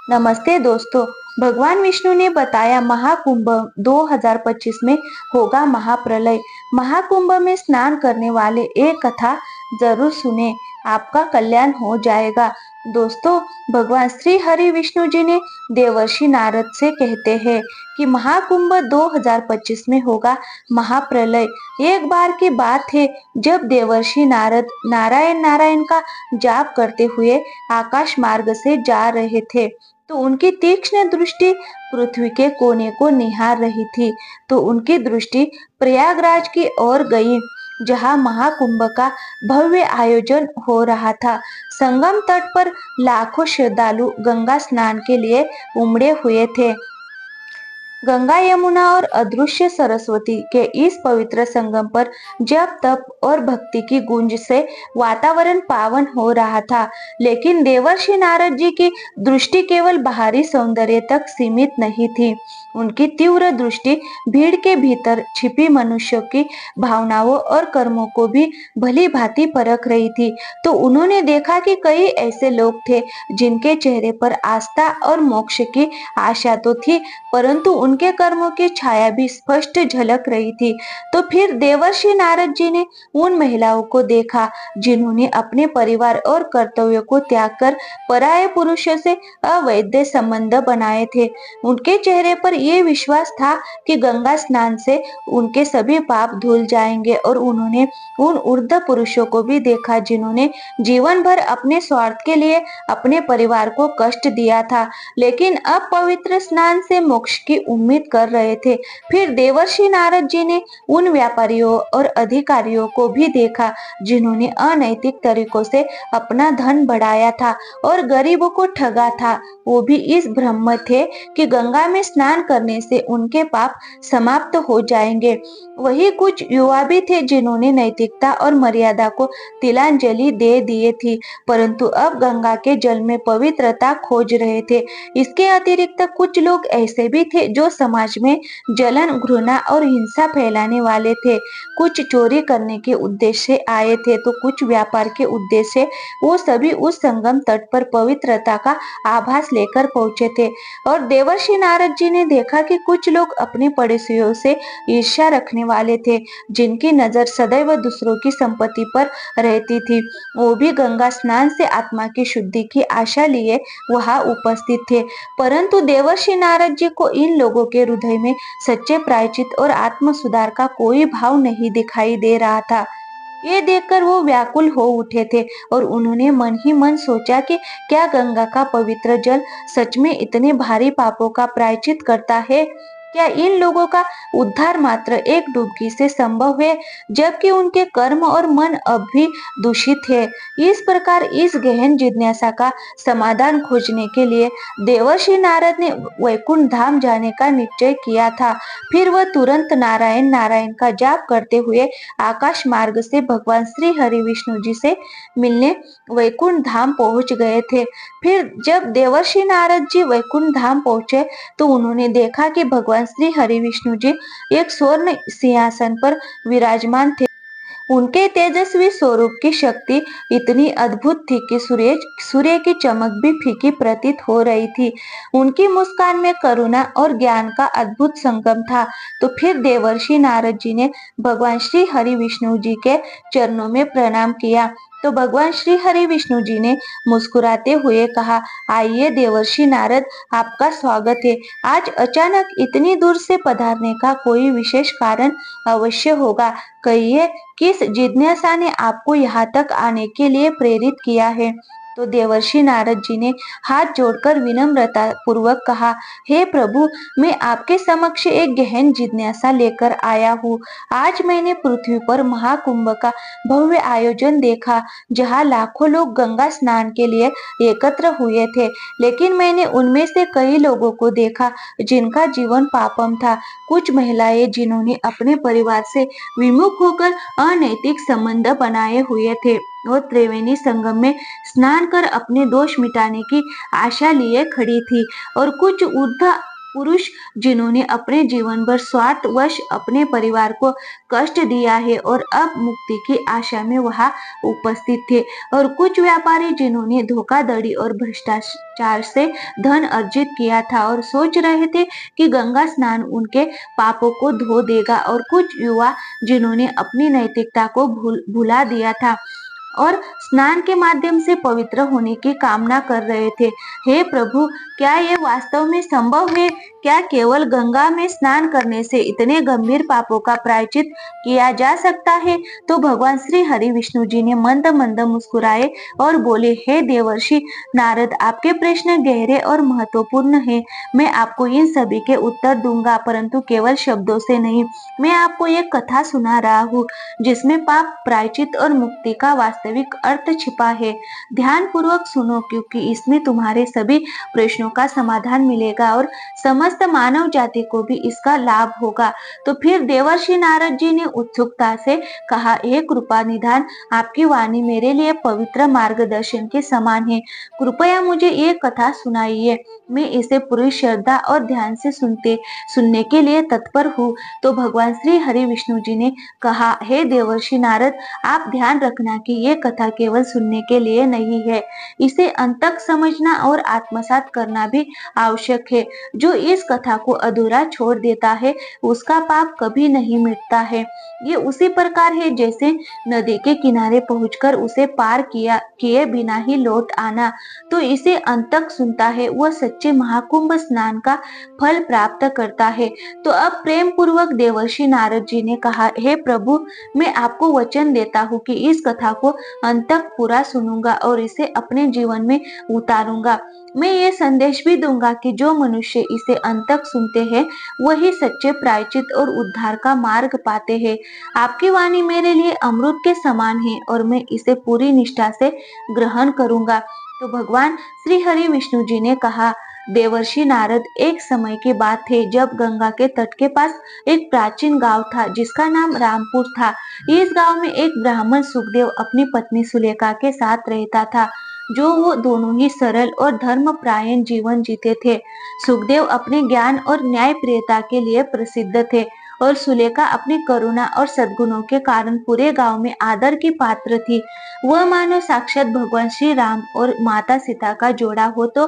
नमस्ते दोस्तों। भगवान विष्णु ने बताया महाकुंभ 2025 में होगा महाप्रलय। महाकुंभ में स्नान करने वाले एक कथा जरूर सुने, आपका कल्याण हो जाएगा। दोस्तों, भगवान श्री हरि विष्णु जी ने देवर्षि नारद से कहते हैं कि महाकुंभ 2025 में होगा महाप्रलय। एक बार की बात है जब देवर्षि नारद नारायण नारायण का जाप करते हुए आकाश मार्ग से जा रहे थे, तो उनकी तीक्ष्ण दृष्टि पृथ्वी के कोने को निहार रही थी। तो उनकी दृष्टि प्रयागराज की ओर गई, जहां महाकुंभ का भव्य आयोजन हो रहा था। संगम तट पर लाखों श्रद्धालु गंगा स्नान के लिए उमड़े हुए थे। गंगा, यमुना और अदृश्य सरस्वती के इस पवित्र संगम पर जप तप और भक्ति की गूंज से वातावरण पावन हो रहा था। लेकिन देवर्षि नारद जी की दृष्टि केवल बाहरी सौंदर्य तक सीमित नहीं थी। उनकी तीव्र दृष्टि भीड़ के भीतर छिपी मनुष्यों की भावनाओं और कर्मों को भी भली भांति परख रही थी। तो उन्होंने देखा कि कई ऐसे लोग थे जिनके चेहरे पर आस्था और मोक्ष की आशा तो थी, परंतु उनके कर्मों की छाया भी स्पष्ट झलक रही थी। तो फिर देवर्षि नारद जी ने उन महिलाओं को देखा जिन्होंने अपने परिवार और कर्तव्यों को त्याग कर पराये पुरुषों से अवैध संबंध बनाए थे। उनके चेहरे पर ये विश्वास था कि गंगा स्नान से उनके सभी पाप धुल जाएंगे। और उन्होंने उन ऊर्ध्व पुरुषों को भी देखा जिन्होंने जीवन भर अपने स्वार्थ के लिए अपने परिवार को कष्ट दिया था, लेकिन अब पवित्र स्नान से मोक्ष की उम्मीद कर रहे थे। फिर देवर्षि नारद जी ने उन व्यापारियों और अधिकारियों को भी देखा जिन्होंने अनैतिक तरीकों से अपना धन बढ़ाया था और गरीबों को ठगा था। वो भी इस भ्रम में थे कि गंगा में स्नान करने से उनके पाप समाप्त हो जाएंगे। वही कुछ युवा भी थे जिन्होंने नैतिकता और मर्यादा को तिलांजलि दे दिए थी, परंतु अब गंगा के जल में पवित्रता खोज रहे थे। इसके अतिरिक्त कुछ लोग ऐसे भी थे जो समाज में जलन, घृणा और हिंसा फैलाने वाले थे। कुछ चोरी करने के उद्देश्य से आए थे, तो कुछ व्यापार के उद्देश्य से। वो सभी उस संगम तट पर पवित्रता का आभास लेकर पहुंचे थे। और देवर्षि नारद जी ने देखा कि कुछ लोग अपने पड़ोसियों से ईर्ष्या रखने वाले थे, जिनकी नजर सदैव दूसरों की संपत्ति पर रहती थी। वो भी गंगा स्नान से आत्मा की शुद्धि की आशा लिए वहां उपस्थित थे, परंतु देवर्षि नारद जी को इन लोगों के हृदय में सच्चे प्रायश्चित और आत्म सुधार का कोई भाव नहीं दिखाई दे रहा था। ये देखकर वो व्याकुल हो उठे थे और उन्होंने मन ही मन सोचा कि क्या गंगा का पवित्र जल सच में इतने भारी पापों का प्रायश्चित करता है? क्या इन लोगों का उद्धार मात्र एक डुबकी से संभव है, जबकि उनके कर्म और मन अब भी दूषित है? इस प्रकार इस गहन जिज्ञासा का समाधान खोजने के लिए देवर्षि नारद ने वैकुंठ धाम जाने का निश्चय किया था। फिर वह तुरंत नारायण नारायण का जाप करते हुए आकाश मार्ग से भगवान श्री हरि विष्णु जी से मिलने वैकुंठ धाम पहुंच गए थे। फिर जब देवर्षि नारद जी वैकुंठ धाम पहुंचे, तो उन्होंने देखा कि भगवान श्री हरि विष्णु जी एक स्वर्ण सिंहासन पर विराजमान थे। उनके तेजस्वी स्वरूप की शक्ति इतनी अद्भुत थी कि सूर्य की चमक भी फीकी प्रतीत हो रही थी। उनकी मुस्कान में करुणा और ज्ञान का अद्भुत संगम था। तो फिर देवर्षि नारद जी ने भगवान श्री हरि विष्णु जी के चरणों में प्रणाम किया। तो भगवान श्री हरि विष्णु जी ने मुस्कुराते हुए कहा, आइए देवर्षि नारद, आपका स्वागत है। आज अचानक इतनी दूर से पधारने का कोई विशेष कारण अवश्य होगा। कहिए, किस जिज्ञासा ने आपको यहाँ तक आने के लिए प्रेरित किया है? तो देवर्षि नारद जी ने हाथ जोड़कर विनम्रता पूर्वक कहा, हे प्रभु, मैं आपके समक्ष एक गहन जिज्ञासा लेकर आया हूँ। आज मैंने पृथ्वी पर महाकुंभ का भव्य आयोजन देखा, जहाँ लाखों लोग गंगा स्नान के लिए एकत्र हुए थे, लेकिन मैंने उनमें से कई लोगों को देखा जिनका जीवन पापम था। कुछ महिलाएं जिन्होंने अपने परिवार से विमुख होकर अनैतिक संबंध बनाए हुए थे और त्रिवेणी संगम में स्नान कर अपने दोष मिटाने की आशा लिए खड़ी थी। और कुछ पुरुष जिन्होंने अपने जीवन भर स्वार्थवश अपने परिवार को कष्ट दिया है और अब मुक्ति की आशा में वहां उपस्थित थे, और कुछ व्यापारी जिन्होंने धोखाधड़ी और भ्रष्टाचार से धन अर्जित किया था और सोच रहे थे कि गंगा स्नान उनके पापों को धो देगा, और कुछ युवा जिन्होंने अपनी नैतिकता को भुला दिया था और स्नान के माध्यम से पवित्र होने की कामना कर रहे थे। हे प्रभु, क्या ये वास्तव में संभव है? क्या केवल गंगा में स्नान करने से इतने गंभीर पापों का प्रायश्चित किया जा सकता है? तो भगवान श्री हरि विष्णु जी ने मंद मंद मुस्कुराए और बोले, हे देवर्षि नारद, आपके प्रश्न गहरे और महत्वपूर्ण हैं। मैं आपको इन सभी के उत्तर दूंगा, परंतु केवल शब्दों से नहीं। मैं आपको एक कथा सुना रहा हूँ जिसमें पाप प्रायश्चित और मुक्ति का वास्तविक अर्थ छिपा है। ध्यान पूर्वक सुनो, क्योंकि इसमें तुम्हारे सभी प्रश्नों का समाधान मिलेगा और समस्त मानव जाति को भी इसका लाभ होगा। तो फिर देवर्षि नारद जी ने उत्सुकता से कहा, हे कृपा निधान, आपकी वाणी मेरे लिए पवित्र मार्गदर्शन के समान है। कृपया मुझे ये कथा सुनाइए। मैं इसे पूरी श्रद्धा और ध्यान से सुनने के लिए तत्पर हूँ। तो भगवान श्री हरि विष्णु जी ने कहा, हे देवर्षि नारद, आप ध्यान रखना कि ये कथा केवल सुनने के लिए नहीं है, इसे अंत तक समझना और आत्मसात करना भी आवश्यक है। जो इस कथा को अधूरा छोड़ देता है उसका पाप कभी नहीं मिटता है। ये उसी प्रकार है जैसे नदी के किनारे पहुंचकर उसे पार किए बिना ही लौट आना। तो इसे अंत तक सुनता है वह सच्चे महाकुंभ स्नान का फल प्राप्त करता है। तो अब प्रेम पूर्वक देवर्षि नारद जी ने कहा, हे प्रभु, मैं आपको वचन देता हूँ कि इस कथा को अंत तक पूरा सुनूंगा और इसे अपने जीवन में उतारूंगा। मैं ये संदेश भी दूंगा कि जो मनुष्य इसे अंत तक सुनते हैं वही सच्चे प्रायश्चित और उद्धार का मार्ग पाते हैं। आपकी वाणी मेरे लिए अमृत के समान है और मैं इसे पूरी निष्ठा से ग्रहण करूंगा। तो भगवान श्री हरि विष्णु जी ने कहा, देवर्षि नारद, एक समय की बात है जब गंगा के तट के पास एक प्राचीन गांव था जिसका नाम रामपुर था। इस गांव में एक ब्राह्मण सुखदेव अपनी पत्नी सुलेखा के साथ रहता था, जो वो दोनों ही सरल और धर्मपरायण जीवन जीते थे। सुखदेव अपने ज्ञान और न्यायप्रियता के लिए प्रसिद्ध थे और सुलेखा अपनी करुणा और सद्गुणों के कारण पूरे गांव में आदर की पात्र थी। वह मानो साक्षात भगवान श्री राम और माता सीता का जोड़ा हो। तो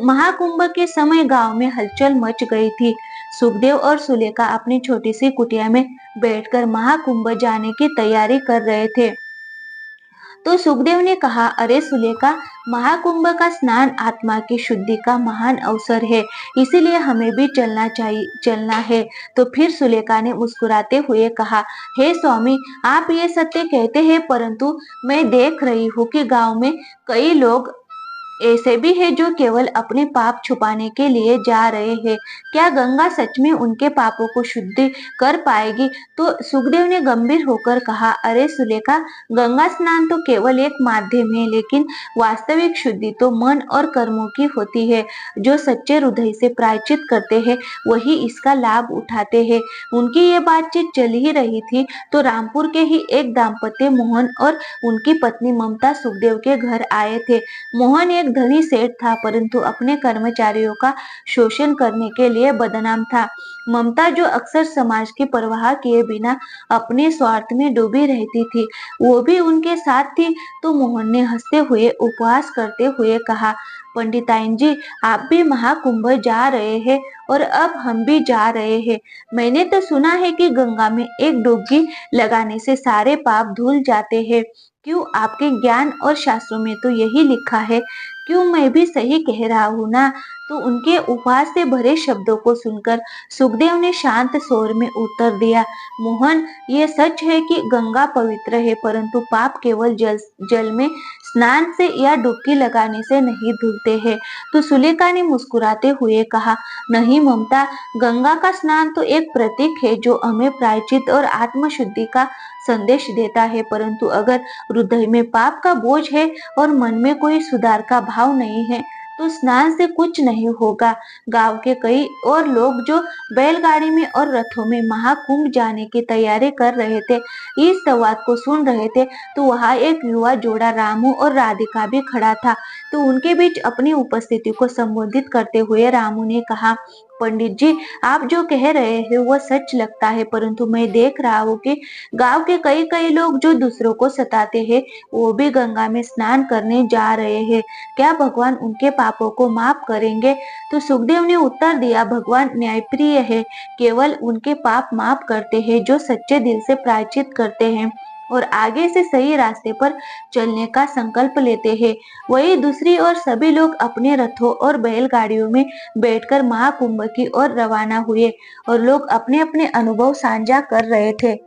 महाकुंभ के समय गांव में हलचल मच गई थी। सुखदेव और सुलेखा अपनी छोटी सी कुटिया में बैठकर महाकुंभ जाने की तैयारी कर रहे थे। तो सुखदेव ने कहा, अरे सुलेखा, महाकुंभ का स्नान आत्मा की शुद्धि का महान अवसर है, इसीलिए हमें भी चलना है। तो फिर सुलेखा ने मुस्कुराते हुए कहा, हे स्वामी, आप ये सत्य कहते हैं, परंतु मैं देख रही हूँ कि गांव में कई लोग ऐसे भी है जो केवल अपने पाप छुपाने के लिए जा रहे हैं। क्या गंगा सच में उनके पापों को शुद्ध कर पाएगी? तो सुखदेव ने गंभीर होकर कहा, अरे सुलेखा, गंगा स्नान तो केवल एक माध्यम है, लेकिन वास्तविक शुद्धि तो मन और कर्मों की होती है। जो सच्चे हृदय से प्रायश्चित करते हैं वही इसका लाभ उठाते हैं। उनकी ये बातचीत चल ही रही थी तो रामपुर के ही एक दाम्पत्य मोहन और उनकी पत्नी ममता सुखदेव के घर आए थे। मोहन एक धनी सेठ था, परंतु अपने कर्मचारियों का शोषण करने के लिए बदनाम था। ममता, जो अक्सर समाज की परवाह किए बिना अपने स्वार्थ में डूबी रहती थी, वो भी उनके साथ थी। तो मोहन ने हंसते हुए उपहास करते हुए कहा, पंडिताइन जी, आप भी महाकुंभ जा रहे हैं और अब हम भी जा रहे हैं। मैंने तो सुना है कि गंगा में एक डुबकी लगाने से सारे पाप धुल जाते हैं। क्यों, आपके ज्ञान और शास्त्रों में तो यही लिखा है। क्यों, मैं भी सही कह रहा हूँ ना? तो उनके उपहास से भरे शब्दों को सुनकर सुखदेव ने शांत स्वर में उत्तर दिया, मोहन, ये सच है कि गंगा पवित्र है, परंतु पाप केवल जल में स्नान से या डुबकी लगाने से नहीं धुलते हैं। तो सुलेखा ने मुस्कुराते हुए कहा, नहीं ममता, गंगा का स्नान तो एक प्रतीक है जो हमें प्रायश्चित और आत्मशुद्धि का संदेश देता है, परंतु अगर हृदय में पाप का बोझ है और मन में कोई सुधार का भाव नहीं है तो स्नान से कुछ नहीं होगा। गांव के कई और लोग जो बैलगाड़ी में और रथों में महाकुंभ जाने की तैयारी कर रहे थे, इस संवाद को सुन रहे थे। तो वहां एक युवा जोड़ा रामू और राधिका भी खड़ा था। तो उनके बीच अपनी उपस्थिति को संबोधित करते हुए रामू ने कहा, पंडित जी, आप जो कह रहे हैं वो सच लगता है, परंतु मैं देख रहा हूँ कि गांव के कई कई लोग जो दूसरों को सताते हैं, वो भी गंगा में स्नान करने जा रहे हैं। क्या भगवान उनके पापों को माफ करेंगे? तो सुखदेव ने उत्तर दिया, भगवान न्यायप्रिय है, केवल उनके पाप माफ करते हैं जो सच्चे दिल से प्रायश्चित करते हैं और आगे से सही रास्ते पर चलने का संकल्प लेते हैं। वही दूसरी ओर सभी लोग अपने रथों और बैलगाड़ियों में बैठकर महाकुंभ की ओर रवाना हुए और लोग अपने अपने अनुभव साझा कर रहे थे।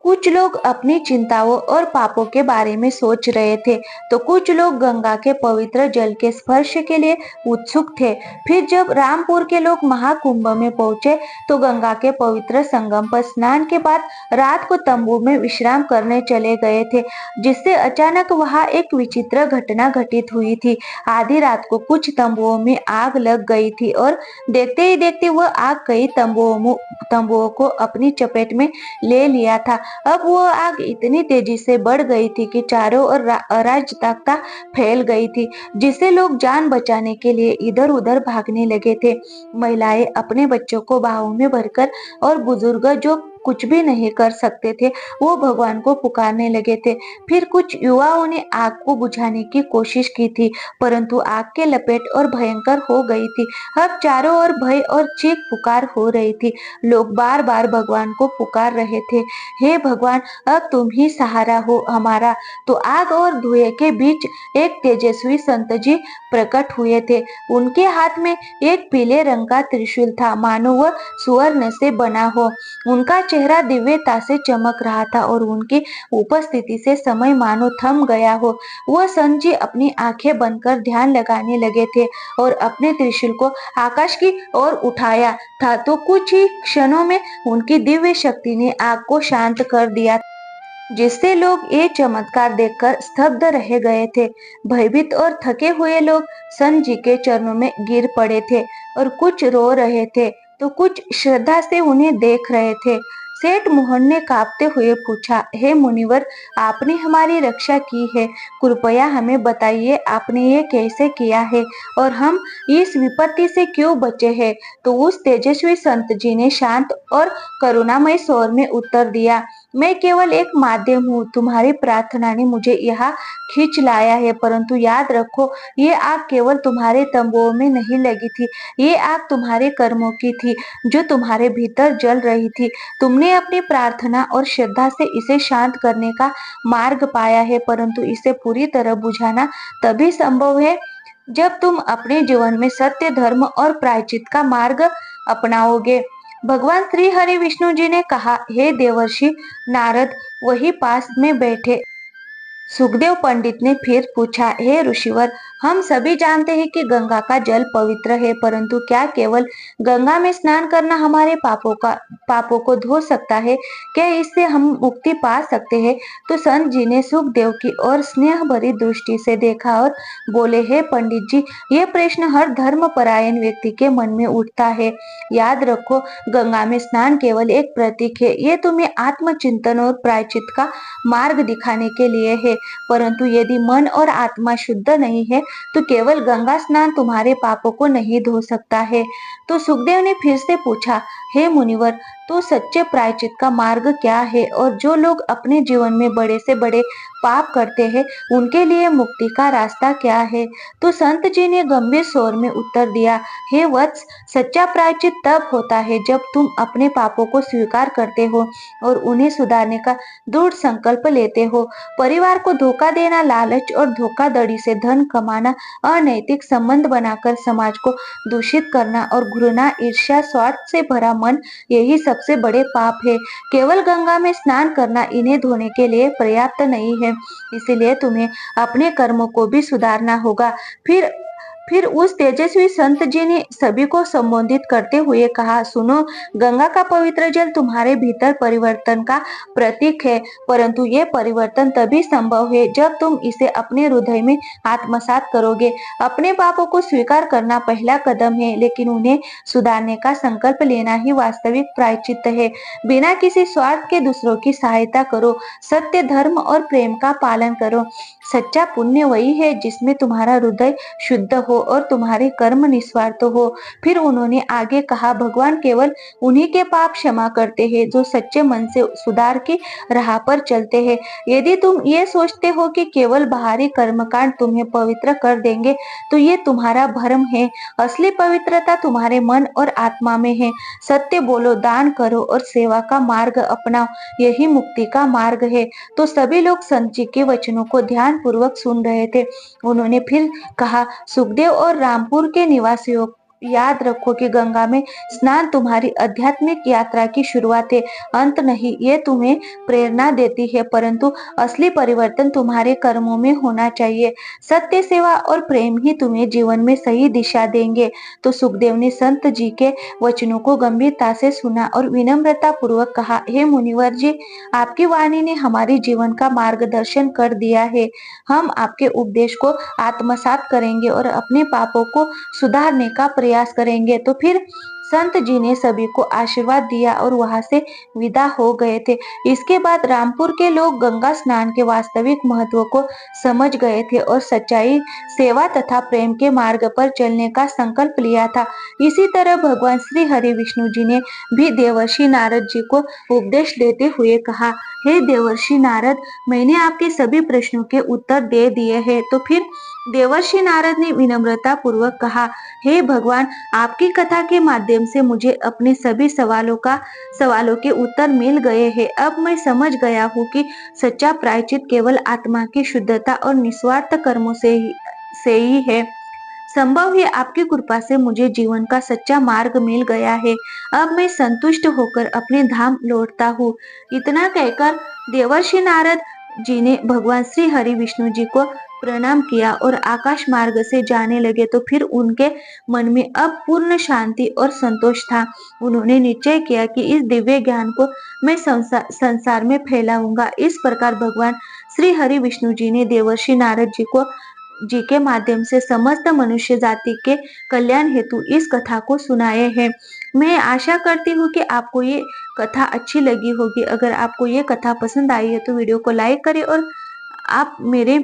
कुछ लोग अपनी चिंताओं और पापों के बारे में सोच रहे थे, तो कुछ लोग गंगा के पवित्र जल के स्पर्श के लिए उत्सुक थे। फिर जब रामपुर के लोग महाकुंभ में पहुंचे, तो गंगा के पवित्र संगम पर स्नान के बाद रात को तंबू में विश्राम करने चले गए थे, जिससे अचानक वहां एक विचित्र घटना घटित हुई थी। आधी रात को कुछ तंबुओं में आग लग गई थी और देखते ही देखते वह आग कई तंबुओं को अपनी चपेट में ले लिया था। अब वो आग इतनी तेजी से बढ़ गई थी कि चारों ओर अराजकता फैल गई थी, जिससे लोग जान बचाने के लिए इधर उधर भागने लगे थे। महिलाएं अपने बच्चों को बाहों में भरकर और बुजुर्ग जो कुछ भी नहीं कर सकते थे, वो भगवान को पुकारने लगे थे। फिर कुछ युवाओं ने आग को बुझाने की कोशिश की थी, परंतु आग के लपेट और भयंकर हो गई थी। अब चारों ओर भय और चीख पुकार हो रही थी। लोग बार बार भगवान को पुकार रहे थे, हे भगवान, अब तुम ही सहारा हो हमारा। तो आग और धुएं के बीच एक तेजस्वी संत जी प्रकट हुए थे। उनके हाथ में एक पीले रंग का त्रिशूल था, मानो वह सुवर्ण से बना हो। उनका चेहरा दिव्यता से चमक रहा था और उनकी उपस्थिति से समय मानो थम गया हो। वह संत जी अपनी आंखें बंद कर ध्यान लगाने लगे थे और अपने त्रिशूल को आकाश की ओर उठाया था, तो कुछ ही क्षणों में उनकी दिव्य शक्ति ने आग को शांत कर दिया, जिससे लोग ये चमत्कार देखकर स्तब्ध रह गए थे। भयभीत और थके हुए लोग संत जी के चरणों में गिर पड़े थे और कुछ रो रहे थे, तो कुछ श्रद्धा से उन्हें देख रहे थे। सेठ मोहन ने कांपते हुए पूछा, हे मुनिवर, आपने हमारी रक्षा की है, कृपया हमें बताइए आपने ये कैसे किया है और हम इस विपत्ति से क्यों बचे हैं? तो उस तेजस्वी संत जी ने शांत और करुणामय स्वर में उत्तर दिया, मैं केवल एक माध्यम हूँ, तुम्हारी प्रार्थना ने मुझे यहाँ खींच लाया है, परंतु याद रखो, ये आग केवल तुम्हारे तंबुओं में नहीं लगी थी, ये आग तुम्हारे कर्मों की थी जो तुम्हारे भीतर जल रही थी। तुमने अपनी प्रार्थना और श्रद्धा से इसे शांत करने का मार्ग पाया है, परंतु इसे पूरी तरह बुझाना तभी संभव है जब तुम अपने जीवन में सत्य, धर्म और प्रायश्चित का मार्ग अपनाओगे। भगवान श्री हरि विष्णु जी ने कहा, हे देवर्षि नारद, वही पास में बैठे सुखदेव पंडित ने फिर पूछा, हे ऋषिवर, हम सभी जानते हैं कि गंगा का जल पवित्र है, परंतु क्या केवल गंगा में स्नान करना हमारे पापों को धो सकता है? क्या इससे हम मुक्ति पा सकते हैं? तो संत जी ने सुखदेव की ओर स्नेह भरी दृष्टि से देखा और बोले, हे पंडित जी, ये प्रश्न हर धर्म परायण व्यक्ति के मन में उठता है। याद रखो, गंगा में स्नान केवल एक प्रतीक है, ये तुम्हें आत्मचिंतन और प्रायश्चित का मार्ग दिखाने के लिए है, परंतु यदि मन और आत्मा शुद्ध नहीं है, तो केवल गंगा स्नान तुम्हारे पापों को नहीं धो सकता है। तो सुखदेव ने फिर से पूछा, हे मुनिवर, तो सच्चे प्रायश्चित का मार्ग क्या है और जो लोग अपने जीवन में बड़े से बड़े पाप करते हैं, उनके लिए मुक्ति का रास्ता क्या है? तो संत जी ने गंभीर स्वर में उत्तर दिया, हे वत्स, सच्चा प्रायश्चित तब होता है जब तुम अपने पापों को स्वीकार करते हो और उन्हें सुधारने का दृढ़ संकल्प लेते हो। परिवार को धोखा देना, लालच और धोखाधड़ी से धन कमाना, अनैतिक संबंध बनाकर समाज को दूषित करना और घृणा, ईर्ष्या, स्वार्थ से भरा मन, यही सबसे बड़े पाप है। केवल गंगा में स्नान करना इन्हें धोने के लिए पर्याप्त नहीं है, इसीलिए तुम्हें अपने कर्मों को भी सुधारना होगा। फिर उस तेजस्वी संत जी ने सभी को संबोधित करते हुए कहा, सुनो, गंगा का पवित्र जल तुम्हारे भीतर परिवर्तन का प्रतीक है, परंतु ये परिवर्तन तभी संभव है जब तुम इसे अपने हृदय में आत्मसात करोगे। अपने पापों को स्वीकार करना पहला कदम है, लेकिन उन्हें सुधारने का संकल्प लेना ही वास्तविक प्रायश्चित है। बिना किसी स्वार्थ के दूसरों की सहायता करो, सत्य, धर्म और प्रेम का पालन करो। सच्चा पुण्य वही है जिसमें तुम्हारा हृदय शुद्ध हो और तुम्हारे कर्म निस्वार्थ हो। फिर उन्होंने आगे कहा, भगवान केवल उन्हीं के पाप क्षमा करते हैं जो सच्चे मन से सुधार की राह पर चलते हैं। यदि तुम ये सोचते हो कि केवल बाहरी कर्मकांड तुम्हें पवित्र कर देंगे तो ये तुम्हारा भ्रम है। असली पवित्रता तुम्हारे मन और आत्मा में है। सत्य बोलो, दान करो और सेवा का मार्ग अपनाओ, यही मुक्ति का मार्ग है। तो सभी लोग संत जी के वचनों को ध्यान पूर्वक सुन रहे थे। उन्होंने फिर कहा, सुखदेव और रामपुर के निवासियों, याद रखो कि गंगा में स्नान तुम्हारी आध्यात्मिक यात्रा की शुरुआत है, अंत नहीं। ये तुम्हें प्रेरणा देती है, परंतु असली परिवर्तन तुम्हारे कर्मों में होना चाहिए। सत्य, सेवा और प्रेम ही तुम्हें जीवन में सही दिशा देंगे। तो सुखदेव ने संत जी के वचनों को गंभीरता से सुना और विनम्रता पूर्वक कहा, हे मुनिवर जी, आपकी वाणी ने हमारे जीवन का मार्गदर्शन कर दिया है। हम आपके उपदेश को आत्मसात करेंगे और अपने पापों को सुधारने का प्रयास करेंगे। तो फिर संत जी ने सभी को आशीर्वाद दिया और वहां से विदा हो गए थे। इसके बाद रामपुर के लोग गंगा स्नान के वास्तविक महत्व को समझ गए थे और सच्चाई, सेवा तथा प्रेम के मार्ग पर चलने का संकल्प लिया था। इसी तरह भगवान श्री हरि विष्णु जी ने भी देवर्षि नारद जी को उपदेश देते हुए कहा, हे देवर्षि नारद, मैंने आपके सभी प्रश्नों के उत्तर दे दिए हैं। तो फिर देवर्षि नारद ने विनम्रता पूर्वक कहा, हे भगवान, आपकी कथा के माध्यम से मुझे अपने सभी सवालों के उत्तर मिल गए हैं। अब मैं समझ गया हूँ कि सच्चा प्रायश्चित केवल आत्मा की शुद्धता और निस्वार्थ कर्मों से ही है संभव है। आपकी कृपा से मुझे जीवन का सच्चा मार्ग मिल गया है। अब मैं संतुष्ट होकर अपने धाम लौटता हूँ। इतना कहकर देवर्षि नारद जी ने भगवान श्री हरि विष्णु जी को प्रणाम किया और आकाश मार्ग से जाने लगे। तो फिर उनके मन में अब पूर्ण शांति और संतोष था। उन्होंने निश्चय किया कि इस दिव्य ज्ञान को मैं संसार में फैलाऊंगा। इस प्रकार भगवान श्री हरि विष्णु जी ने देवर्षि नारद जी के माध्यम से समस्त मनुष्य जाति के कल्याण हेतु इस कथा को सुनाए हैं। मैं आशा करती हूँ कि आपको ये कथा अच्छी लगी होगी। अगर आपको ये कथा पसंद आई है तो वीडियो को लाइक करें और आप मेरे